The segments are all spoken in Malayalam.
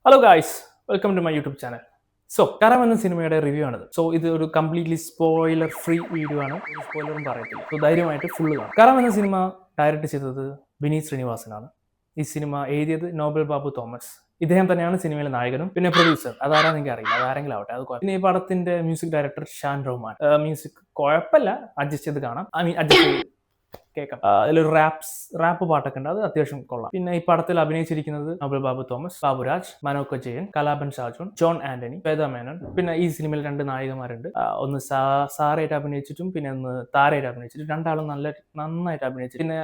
Hello guys, welcome to my YouTube channel. Karam എന്ന സിനിമയുടെ റിവ്യൂ ആണിത്. ഇത് ഒരു കംപ്ലീറ്റ്ലി സ്പോയിലർ ഫ്രീ വീഡിയോ ആണ്. ഒരു സ്പോയിലറും പറയത്തില്ല. ധൈര്യമായിട്ട് ഫുള്ള് കാണാം. കരം എന്ന സിനിമ ഡയറക്റ്റ് ചെയ്തത് വിനീത് ശ്രീനിവാസനാണ്. ഈ സിനിമ എഴുതിയത് നോബൽ ബാബു തോമസ്. ഇദ്ദേഹം തന്നെയാണ് സിനിമയിലെ നായകനും പിന്നെ പ്രൊഡ്യൂസർ. അതാരാ നിങ്ങൾക്ക് അറിയില്ല, അതാരെങ്കിലും ആവട്ടെ, അത് പിന്നെ ഈ പടത്തിന്റെ music director Shan Rahman. Music കുഴപ്പമില്ല, അഡ്ജസ്റ്റ് ചെയ്ത് കാണാം. അഡ്ജസ്റ്റ് ചെയ്ത് കേൾക്കാം. അതിലൊരു റാപ്പ് പാട്ടൊക്കെ ഉണ്ട്, അത് അത്യാവശ്യം കൊള്ളാം. പിന്നെ ഈ പടത്തിൽ അഭിനയിച്ചിരിക്കുന്നത് നോബൽ ബാബു തോമസ്, ബാബുരാജ്, മനോജ് ജയൻ, കലാപൻ ഷാജോൺ, ജോൺ ആന്റണി, ശ്വേത മേനോൻ. പിന്നെ ഈ സിനിമയിൽ രണ്ട് നായികമാരുണ്ട്. ഒന്ന് സാറയായിട്ട് അഭിനയിച്ചിട്ടും പിന്നെ ഒന്ന് താരയായിട്ട് അഭിനയിച്ചിട്ടും. രണ്ടാളും നന്നായിട്ട് അഭിനയിച്ചു. പിന്നെ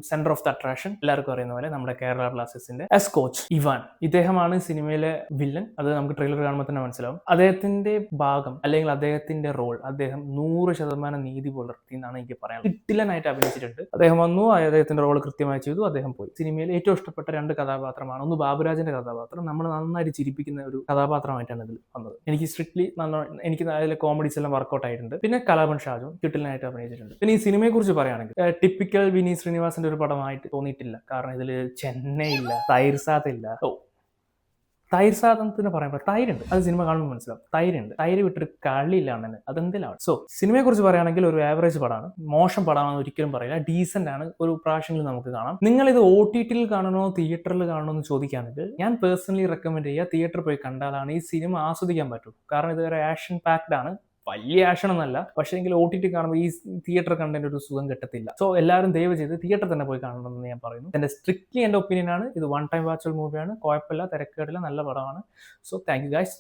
സെന്റർ ഓഫ് ദ അട്രാക്ഷൻ എല്ലാവർക്കും അറിയുന്ന പോലെ നമ്മുടെ കേരള ബ്ലാസ്റ്റേഴ്സിന്റെ എസ് കോച്ച് ഇവാൻ, ഇദ്ദേഹമാണ് സിനിമയിലെ വില്ലൻ. അത് നമുക്ക് ട്രെയിലർ കാണുമ്പോൾ തന്നെ മനസ്സിലാവും. അദ്ദേഹത്തിന്റെ ഭാഗം അല്ലെങ്കിൽ അദ്ദേഹത്തിന്റെ റോൾ അദ്ദേഹം 100% നീതി പുലർത്തി എന്നാണ് എനിക്ക് പറയാനുള്ളത്. കിട്ടിലനായിട്ട് അഭിനയിച്ചിട്ടുണ്ട്. അദ്ദേഹം വന്നു, അദ്ദേഹത്തിന്റെ റോൾ കൃത്യമായി ചെയ്തു, അദ്ദേഹം പോയി. സിനിമയിൽ ഏറ്റവും ഇഷ്ടപ്പെട്ട രണ്ട് കഥാപാത്രമാണ്. ഒന്ന് ബാബുരാജിന്റെ കഥാപാത്രം, നമ്മൾ നന്നായിട്ട് ചിരിപ്പിക്കുന്ന ഒരു കഥാപാത്രമായിട്ടാണ് ഇതിൽ വന്നത്. എനിക്ക് സ്ട്രിക്ട്ലി എനിക്ക് അതിലെ കോമഡീസ് എല്ലാം വർക്കൗട്ട് ആയിട്ടുണ്ട്. പിന്നെ കലാപൻ ഷാജു കിട്ടിലനായിട്ട് അഭിനയിച്ചിട്ടുണ്ട്. പിന്നെ ഈ സിനിമയെ കുറിച്ച് പറയുകയാണെങ്കിൽ ടിപ്പിക്കൽ വിനീത് ശ്രീനിവാസന്റെ ഒരു പടമായിട്ട് തോന്നിയിട്ടില്ല. കാരണം ഇതിൽ ചെന്നൈ ഇല്ല, തൈർസാത്ത് ഇല്ല. തൈര് സാധനത്തിന് പറയുമ്പോൾ തൈരുണ്ട്, അത് സിനിമ കാണുമ്പോൾ മനസ്സിലാവും. തൈര് വിട്ടൊരു കളിയില്ല അണ്ണന്, അതെന്തിലാണ്. സിനിമയെ കുറിച്ച് പറയുകയാണെങ്കിൽ ഒരു ആവറേജ് പടമാണ്. മോശം പടമാണെന്ന് ഒരിക്കലും പറയില്ല, ഡീസന്റ് ആണ്. ഒരു പ്രാവശ്യങ്ങളിൽ നമുക്ക് കാണാം. നിങ്ങൾ ഇത് OTT കാണണോ തിയേറ്ററിൽ കാണണോ എന്ന് ചോദിക്കുകയാണെങ്കിൽ ഞാൻ പേഴ്സണലി റെക്കമെൻഡ് ചെയ്യുക തിയേറ്ററിൽ പോയി കണ്ടാലാണ് ഈ സിനിമ ആസ്വദിക്കാൻ പറ്റും. കാരണം ഇത് ഒരു ആക്ഷൻ പാക്ഡ് ആണ്. വലിയ ആക്ഷൻ ഒന്നല്ല, പക്ഷേ എങ്കിൽ OTT കാണുമ്പോൾ ഈ തിയേറ്റർ കണ്ടന്റ് ഒരു സുഖം കിട്ടത്തില്ല. എല്ലാവരും ദയവ് ചെയ്ത് തിയേറ്റർ തന്നെ പോയി കാണണമെന്ന് ഞാൻ പറയുന്നു. എൻ്റെ ഒപ്പീനിയൻ ആണ്. ഇത് വൺ ടൈം വാച്ചബിൾ മൂവിയാണ്, കുഴപ്പമില്ല, തിരക്കേടില്ല, നല്ല പടമാണ്. Thank you guys.